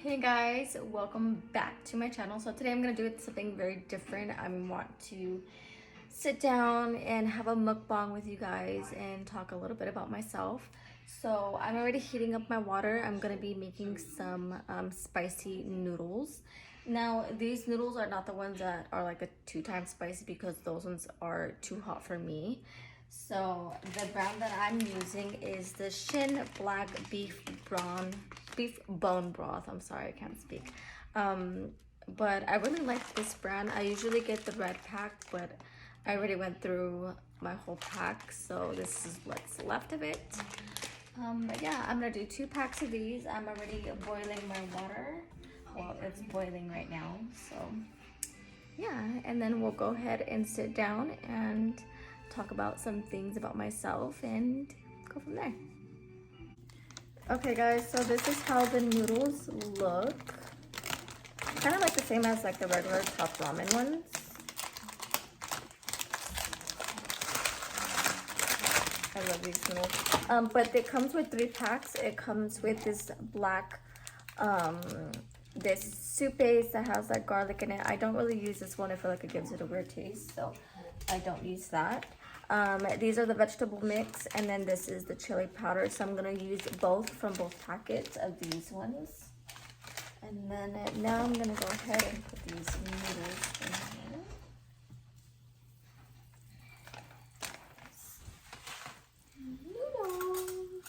Hey guys, welcome back to my channel. So today I'm gonna do something very different. I want to sit down and have a mukbang with you guys and talk a little bit about myself. So I'm already heating up my water. I'm gonna be making some spicy noodles. Now these noodles are not the ones that are like a 2 times spicy because those ones are too hot for me. So the brand that I'm using is the Shin Black Beef Bone Broth. I'm sorry, I can't speak. But I really like this brand. I usually get the red pack, but I already went through my whole pack, so this is what's left of it. But yeah, I'm gonna do 2 packs of these. I'm already boiling my water. Well, it's boiling right now, so yeah. And then we'll go ahead and sit down and talk about some things about myself and go from there. Okay guys, so this is how the noodles look. Kind of like the same as like the regular top ramen ones. I love these noodles. But it comes with 3 packs. It comes with this black, this soup base that has like garlic in it. I don't really use this one. I feel like it gives it a weird taste, so I don't use that. These are the vegetable mix, and then this is the chili powder. So I'm gonna use both from both packets of these ones. And then now I'm gonna go ahead and put these noodles in here. Noodles.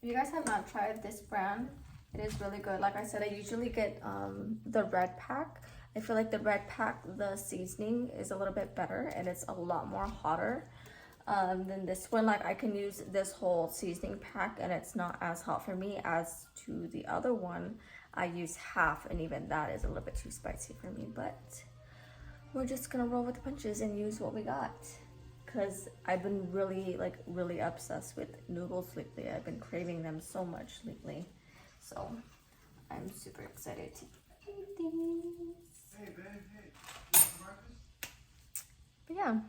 If you guys have not tried this brand, it is really good. Like I said, I usually get the red pack. I feel like the red pack, the seasoning is a little bit better and it's a lot more hotter than this one. Like I can use this whole seasoning pack and it's not as hot for me as to the other one. I use half, and even that is a little bit too spicy for me, but we're just gonna roll with the punches and use what we got. Because I've been really obsessed with noodles lately. I've been craving them so much lately. So I'm super excited to eat these. But yeah,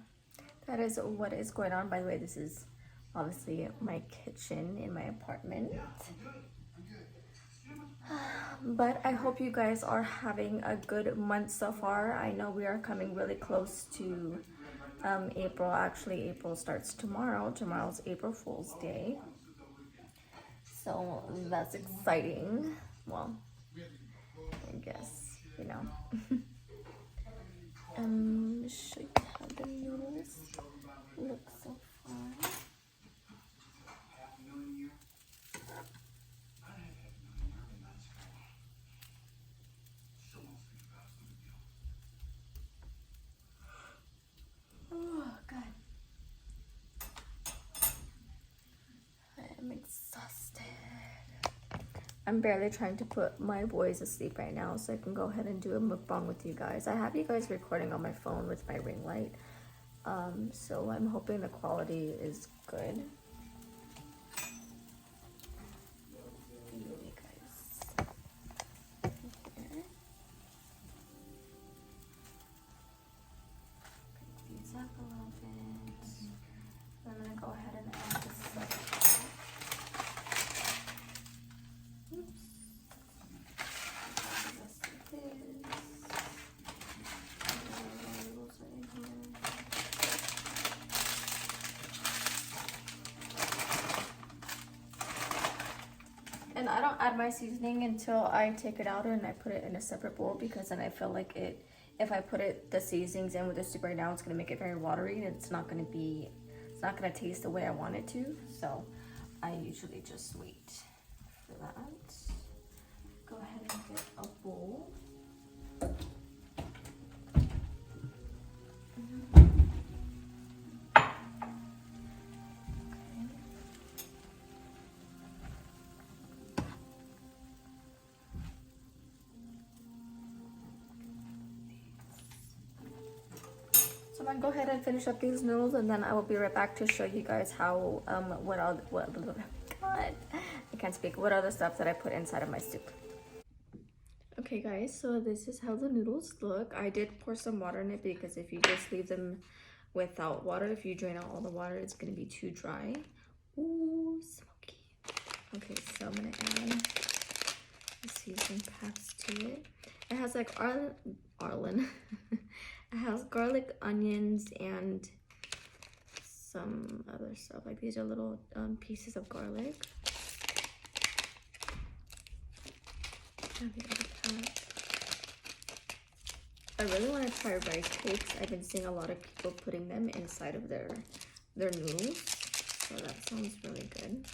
that is what is going on. By the way, this is obviously my kitchen in my apartment. But I hope you guys are having a good month so far. I know we are coming really close to April. Actually, April starts tomorrow. Tomorrow's April Fool's Day. So that's exciting. Well, I guess, you know. Show you how the noodles look so far. Oh, God. I am exhausted. I'm barely trying to put my boys asleep right now so I can go ahead and do a mukbang with you guys. I have you guys recording on my phone with my ring light. So I'm hoping the quality is good. I'm gonna go ahead and add this stuff. Oops. And I don't add my seasoning until I take it out and I put it in a separate bowl, because then I feel like if I put the seasonings in with the soup right now, it's gonna make it very watery and it's not gonna taste the way I want it to. So I usually just wait for that. Go ahead and get a bowl. So I'm gonna go ahead and finish up these noodles, and then I will be right back to show you guys how God, I can't speak. What other stuff that I put inside of my soup. Okay guys, so this is how the noodles look. I did pour some water in it because if you just leave them without water, if you drain out all the water, it's gonna be too dry. Ooh, smoky. Okay, so I'm gonna add the seasoning packs to it. It has like Arlen. It has garlic, onions, and some other stuff. Like these are little pieces of garlic. And the other pack. I really want to try rice cakes. I've been seeing a lot of people putting them inside of their noodles. So that sounds really good.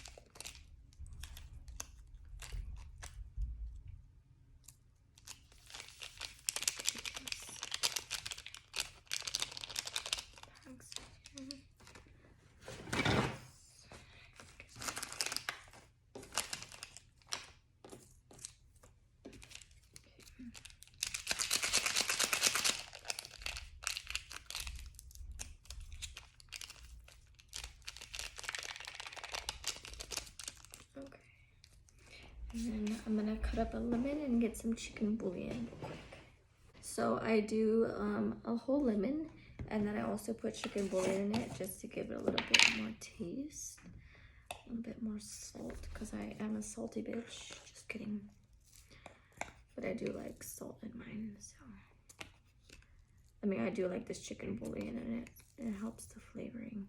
Okay. And then I'm gonna cut up a lemon and get some chicken bouillon real quick. So I do a whole lemon, and then I also put chicken bouillon in it just to give it a little bit more taste, a little bit more salt, because I am a salty bitch. Just kidding. But I do like salt in mine, so. I mean, I do like this chicken bouillon in it. It helps the flavoring.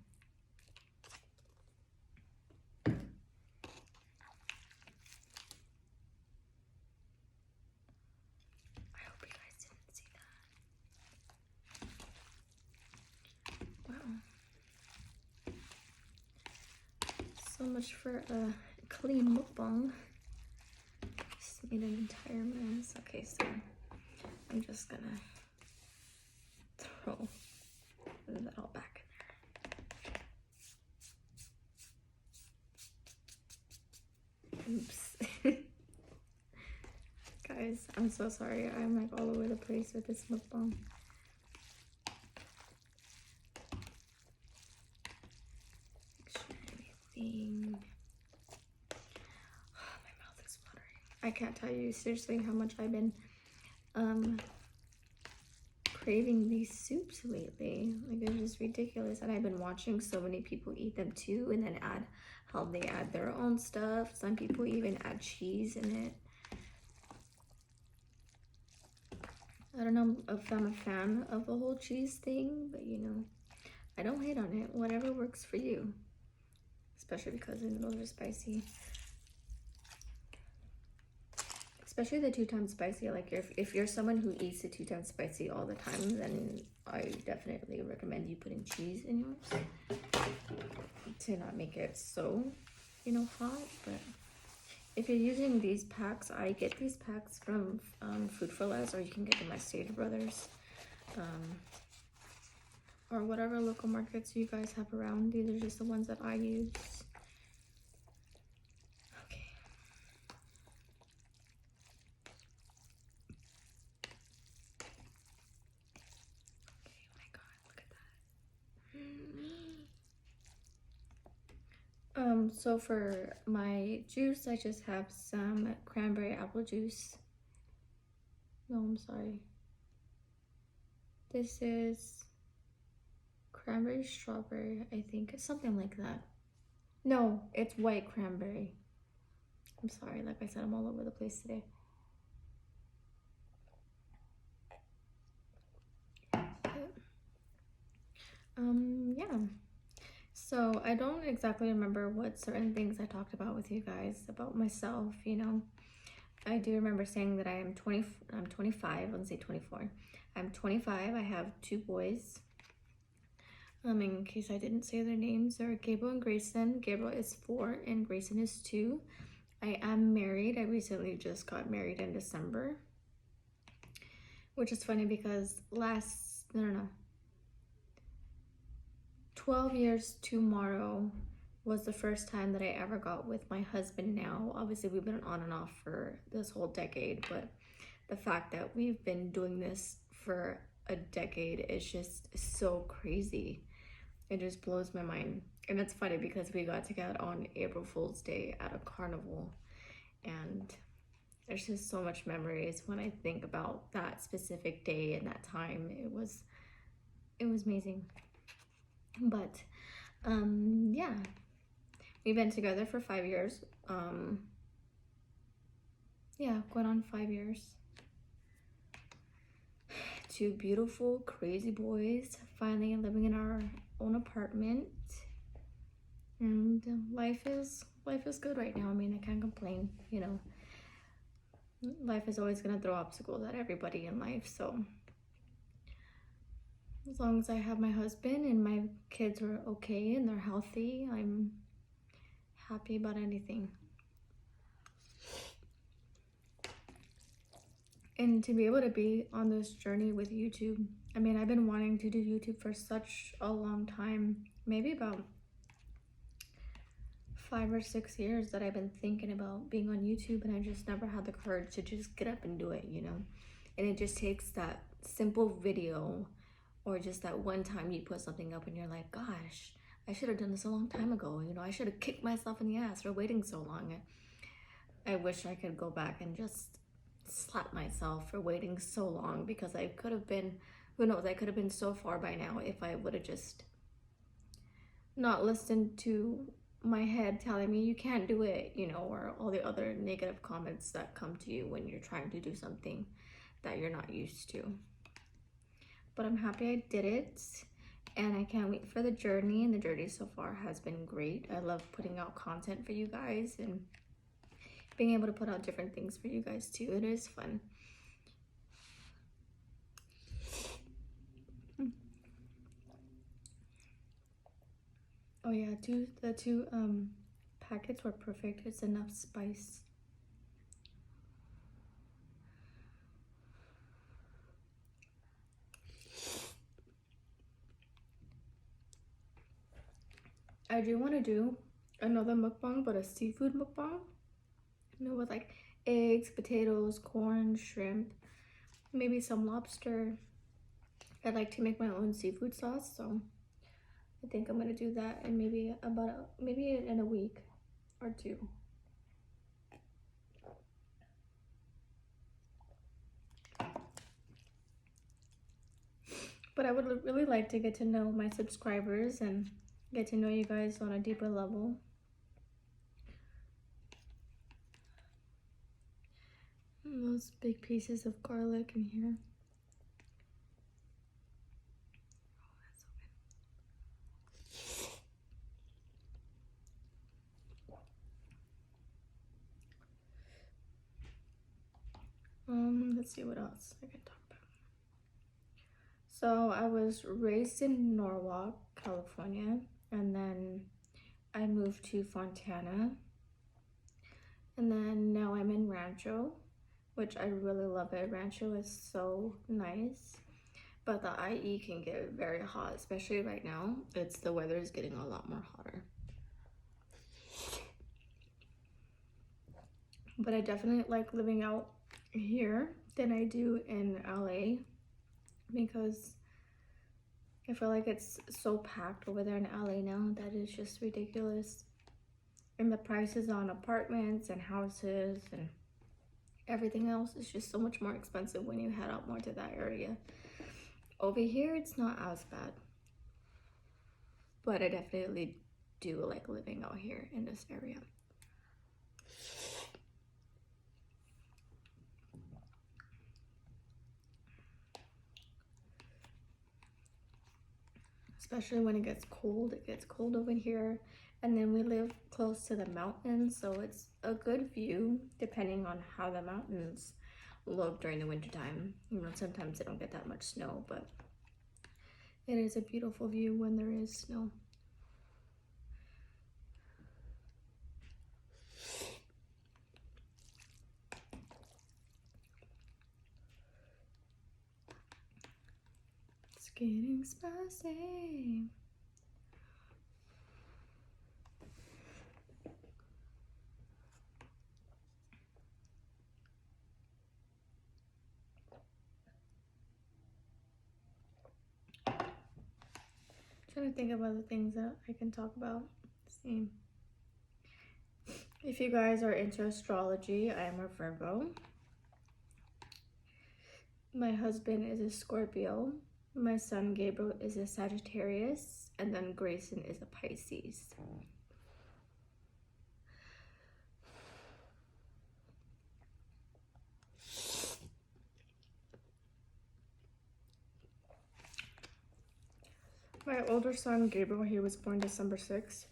So much for a clean mukbang. Just made an entire mess. Okay, so I'm just gonna throw that all back in there. Oops. Guys, I'm so sorry. I'm like all over the place with this mukbang. Everything. Oh, my mouth is watering. I can't tell you seriously how much I've been craving these soups lately. Like, they're just ridiculous, and I've been watching so many people eat them too, and then add how they add their own stuff. Some people even add cheese in it. I don't know if I'm a fan of the whole cheese thing, but you know, I don't hate on it. Whatever works for you, especially because the noodles are spicy. Especially the 2 times spicy. Like, if you're someone who eats the 2 times spicy all the time, then I definitely recommend you putting cheese in yours to not make it so, you know, hot. But if you're using these packs, I get these packs from Food for Less, or you can get them at Stage Brothers, or whatever local markets you guys have around. These are just the ones that I use. So for my juice, I just have some cranberry apple juice. No, I'm sorry. This is cranberry strawberry, I think. It's something like that. No, it's white cranberry. I'm sorry, like I said, I'm all over the place today. Yeah. So I don't exactly remember what certain things I talked about with you guys about myself, you know. I do remember saying that I'm 25, let's say 24. I'm 25, I have 2 boys. In case I didn't say their names, they're Gabriel and Grayson. Gabriel is 4 and Grayson is 2. I am married. I recently just got married in December. Which is funny because 12 years tomorrow was the first time that I ever got with my husband now. Obviously, we've been on and off for this whole decade, but the fact that we've been doing this for a decade is just so crazy. It just blows my mind. And it's funny because we got together on April Fool's Day at a carnival, and there's just so much memories when I think about that specific day and that time. It was amazing. But yeah, We've been together for 5 years. Yeah, going on 5 years. Two beautiful, crazy boys, finally living in our own apartment. And life is good right now. I mean, I can't complain, you know. Life is always gonna throw obstacles at everybody in life, so as long as I have my husband and my kids are okay and they're healthy, I'm happy about anything. And to be able to be on this journey with YouTube, I mean, I've been wanting to do YouTube for such a long time, maybe about 5 or 6 years that I've been thinking about being on YouTube, and I just never had the courage to just get up and do it, you know. And it just takes that simple video or just that one time you put something up and you're like, gosh, I should have done this a long time ago, you know. I should have kicked myself in the ass for waiting so long. I wish I could go back and just slap myself for waiting so long, because I could have been, who knows, I could have been so far by now if I would have just not listened to my head telling me you can't do it, you know, or all the other negative comments that come to you when you're trying to do something that you're not used to. But I'm happy I did it, and I can't wait for the journey, and the journey so far has been great. I love putting out content for you guys and being able to put out different things for you guys too. It is fun. Oh yeah, the two packets were perfect. It's enough spice. I do want to do another mukbang, but a seafood mukbang, you know, with like eggs, potatoes, corn, shrimp, maybe some lobster. I like to make my own seafood sauce, so I think I'm gonna do that in maybe maybe in a week or two. But I would really like to get to know my subscribers and get to know you guys on a deeper level. And those big pieces of garlic in here. Let's see what else I can talk about. So I was raised in Norwalk, California, and then I moved to Fontana, and then now I'm in Rancho, which I really love it. Rancho is so nice, but the IE can get very hot, especially right now. The weather is getting a lot more hotter. But I definitely like living out here than I do in LA, because I feel like it's so packed over there in LA now that it's just ridiculous. And the prices on apartments and houses and everything else is just so much more expensive when you head out more to that area. Over here, it's not as bad. But I definitely do like living out here in this area. Especially when it gets cold. It gets cold over here. And then we live close to the mountains, so it's a good view depending on how the mountains look during the wintertime. You know, sometimes they don't get that much snow, but it is a beautiful view when there is snow. It's getting spicy. Trying to think of other things that I can talk about. See, if you guys are into astrology, I am a Virgo. My husband is a Scorpio. My son Gabriel is a Sagittarius, and then Grayson is a Pisces. My older son, Gabriel, he was born December 6th.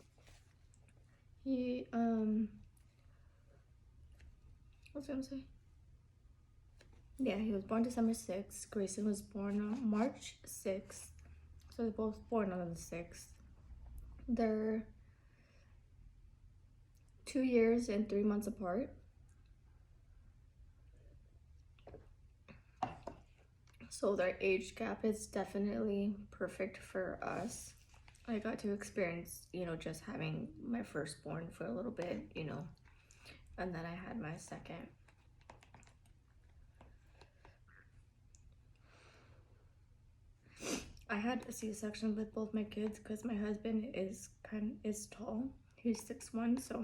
He, what was I gonna say? Yeah, he was born December 6th. Grayson was born on March 6th. So they're both born on the 6th. They're 2 years and 3 months apart. So their age gap is definitely perfect for us. I got to experience, just having my firstborn for a little bit, and then I had my second. I had a C-section with both my kids because my husband is tall. He's 6'1", so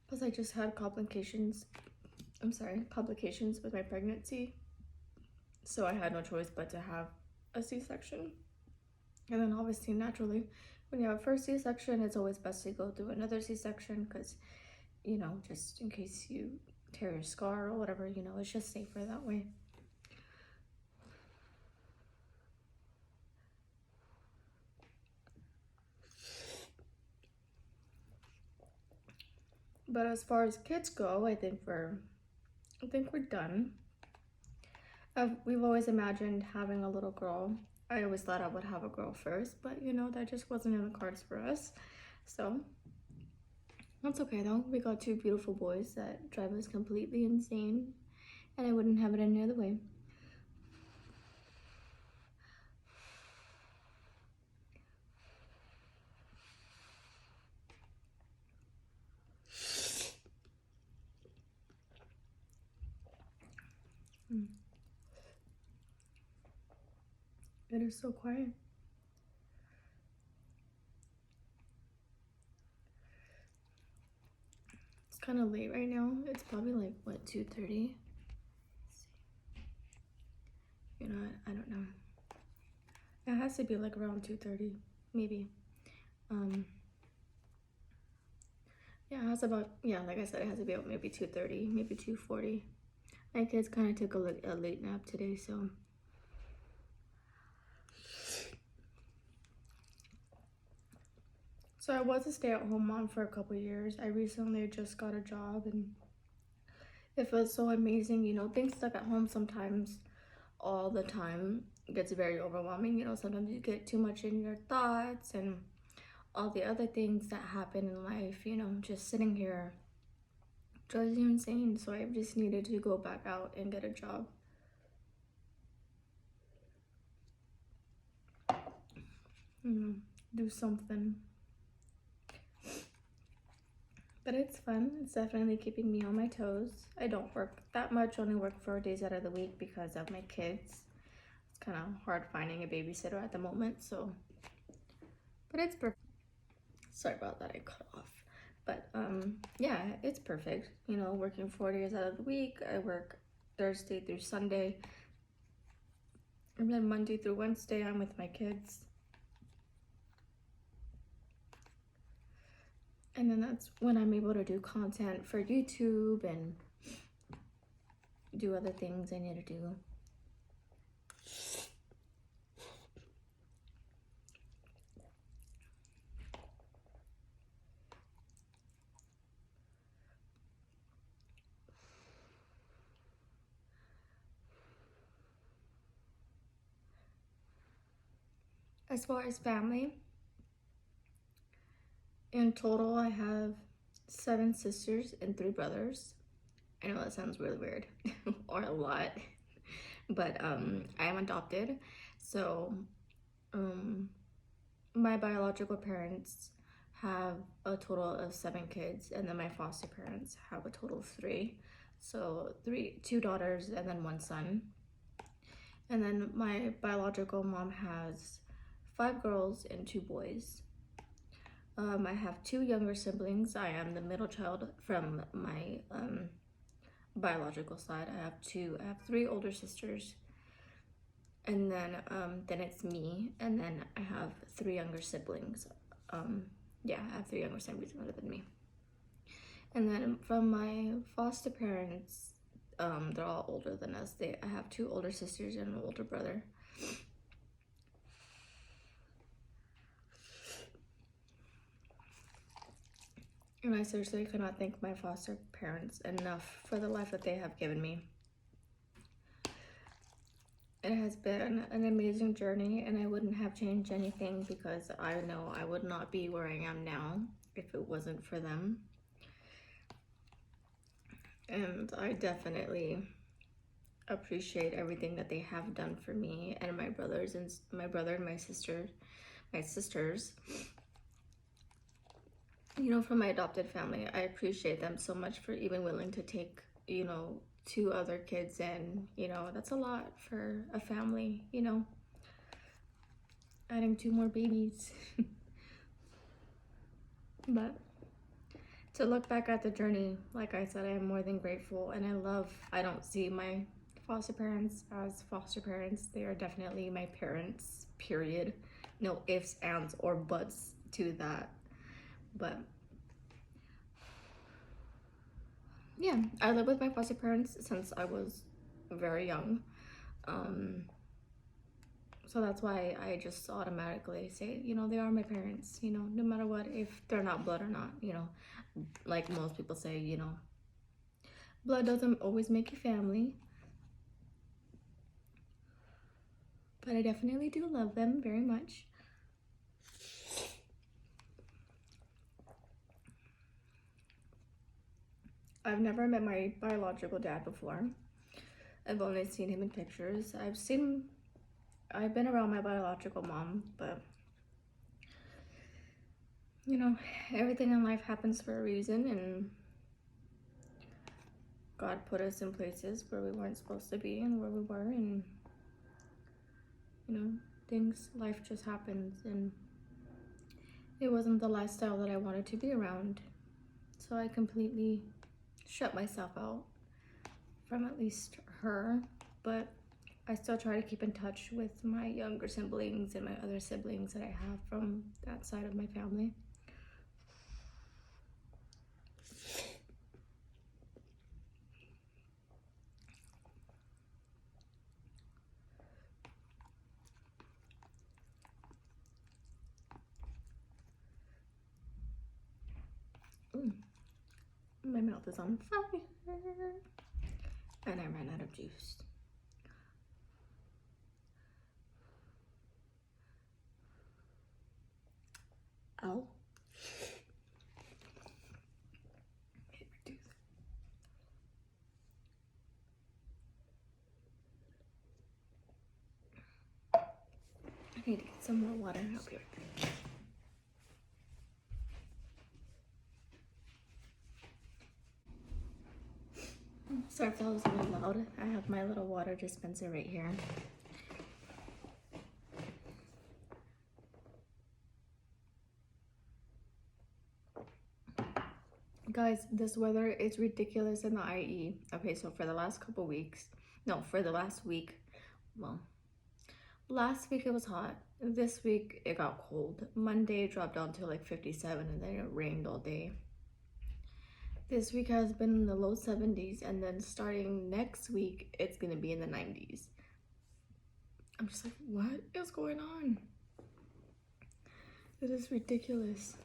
plus I just had complications with my pregnancy. So I had no choice but to have a C-section. And then obviously, naturally, when you have a first C-section, it's always best to go through another C-section because, just in case you tear your scar or whatever, it's just safer that way. But as far as kids go, I think we're done. We've always imagined having a little girl. I always thought I would have a girl first, but that just wasn't in the cards for us. So that's okay though. We got 2 beautiful boys that drive us completely insane, and I wouldn't have it any other way. It is so quiet. It's kind of late right now. It's probably like, what, 2:30? I don't know. It has to be like around 2:30, maybe. Yeah, like I said, it has to be about maybe 2:30, maybe 2:40. My kids kind of took a late nap today, so. So I was a stay-at-home mom for a couple years. I recently just got a job, and it feels so amazing. Being stuck at home sometimes, all the time, gets very overwhelming. Sometimes you get too much in your thoughts and all the other things that happen in life. Just sitting here drives you insane. So I just needed to go back out and get a job. Do something. But it's fun. It's definitely keeping me on my toes. I don't work that much, only work 4 days out of the week because of my kids. It's kind of hard finding a babysitter at the moment, so. But it's perfect. Sorry about that, I cut off. But yeah, it's perfect. Working 4 days out of the week. I work Thursday through Sunday. And then Monday through Wednesday, I'm with my kids. And then that's when I'm able to do content for YouTube and do other things I need to do. As far as family, in total, I have 7 sisters and 3 brothers. I know that sounds really weird or a lot, but I am adopted. So my biological parents have a total of 7 kids, and then my foster parents have a total of 3. So 2 daughters and then 1 son. And then my biological mom has 5 girls and 2 boys. I have 2 younger siblings. I am the middle child from my biological side. I have 3 older sisters, and then it's me, and then I have 3 younger siblings. Yeah, I have 3 younger siblings younger than me. And then from my foster parents, they're all older than us. I have 2 older sisters and an older brother. And I seriously cannot thank my foster parents enough for the life that they have given me. It has been an amazing journey, and I wouldn't have changed anything because I know I would not be where I am now if it wasn't for them. And I definitely appreciate everything that they have done for me and my brothers and my brother and my sisters. You know, from my adopted family, I appreciate them so much for even willing to take, you know, 2 other kids, and you know, that's a lot for a family, you know, adding 2 more babies. But to look back at the journey, like I said, I am more than grateful, and I don't see my foster parents as foster parents. They are definitely my parents, period. No ifs, ands, or buts to that. But yeah, I lived with my foster parents since I was very young. So that's why I just automatically say, you know, they are my parents, you know, no matter what, if they're not blood or not, you know, like most people say, you know, blood doesn't always make you family. But I definitely do love them very much. I've never met my biological dad before. I've only seen him in pictures. I've been around my biological mom, but you know, everything in life happens for a reason, and God put us in places where we weren't supposed to be and where we were, and you know, life just happens, and it wasn't the lifestyle that I wanted to be around. So I completely shut myself out from at least her, but I still try to keep in touch with my younger siblings and my other siblings that I have from that side of my family. Ooh, my mouth is on fire, and I ran out of juice. Ow. Hit my tooth. I need to get some more water. I'll be right back. Sorry if that was a little loud. I have my little water dispenser right here. Guys, this weather is ridiculous in the IE. Okay, so for the last couple weeks, no, for the last week, well, last week it was hot. This week it got cold. Monday it dropped down to like 57, and then it rained all day. This week has been in the low 70s, and then starting next week, it's gonna be in the 90s. I'm just like, what is going on? It is ridiculous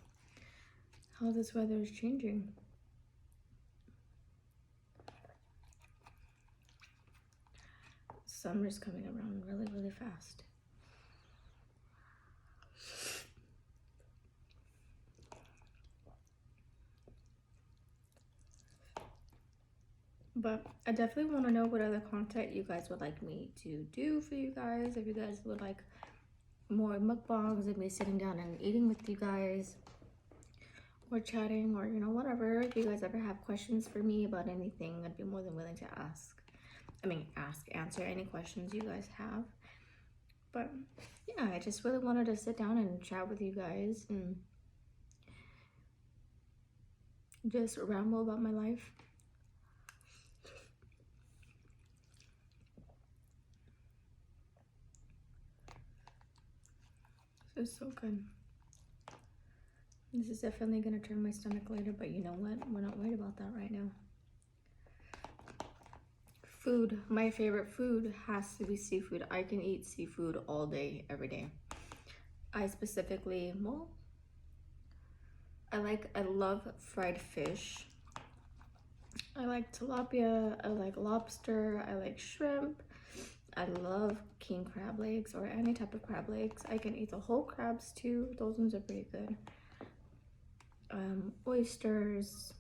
how this weather is changing. Summer's coming around really, really fast. But I definitely want to know what other content you guys would like me to do for you guys. If you guys would like more mukbangs of me sitting down and eating with you guys, or chatting, or you know, whatever. If you guys ever have questions for me about anything, I'd be more than willing to answer any questions you guys have. But yeah, I just really wanted to sit down and chat with you guys and just ramble about my life. This is so good. This is definitely gonna turn my stomach later, but you know what? We're not worried about that right now. Food. My favorite food has to be seafood. I can eat seafood all day, every day. I specifically, well, I love fried fish. I like tilapia, I like lobster, I like shrimp. I love king crab legs or any type of crab legs. I can eat the whole crabs too. Those ones are pretty good. Oysters.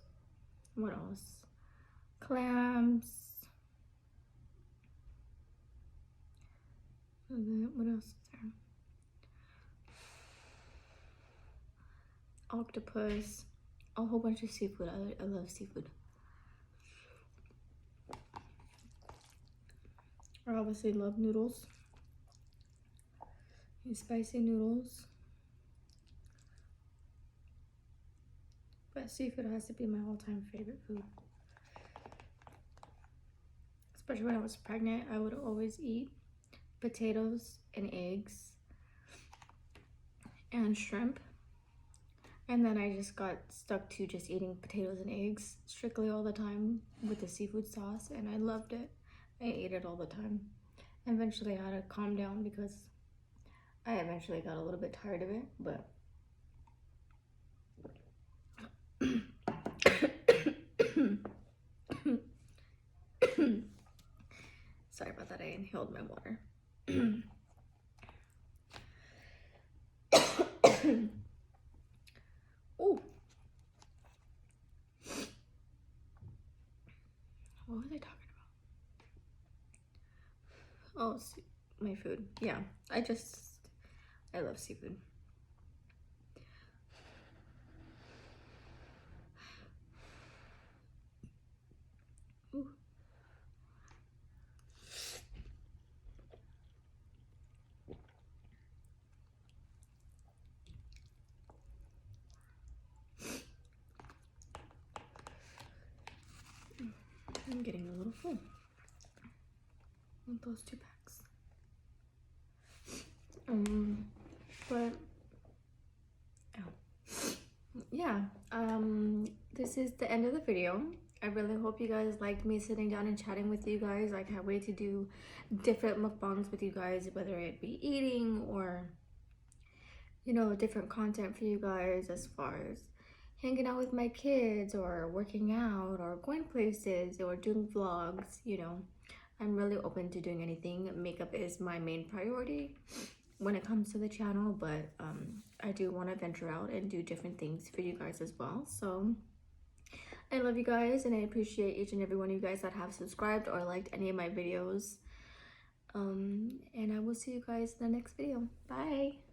What else? Clams. What else is there? Octopus. A whole bunch of seafood. I love seafood. I obviously love noodles. These spicy noodles. But seafood has to be my all-time favorite food. Especially when I was pregnant, I would always eat potatoes and eggs and shrimp. And then I just got stuck to just eating potatoes and eggs strictly all the time with the seafood sauce, and I loved it. I ate it all the time. Eventually I had to calm down because I eventually got a little bit tired of it, but sorry about that, I inhaled my water. Oh, what was I talking about? Oh, my food. Yeah, I love seafood. Ooh. I'm getting a little full with those 2 packs. But yeah, this is the end of the video. I really hope you guys liked me sitting down and chatting with you guys. I can't wait to do different mukbangs with you guys, whether it be eating or, you know, different content for you guys as far as hanging out with my kids or working out or going places or doing vlogs. You know, I'm really open to doing anything. Makeup is my main priority when it comes to the channel, but I do want to venture out and do different things for you guys as well. So I love you guys, and I appreciate each and every one of you guys that have subscribed or liked any of my videos. And I will see you guys in the next video. Bye.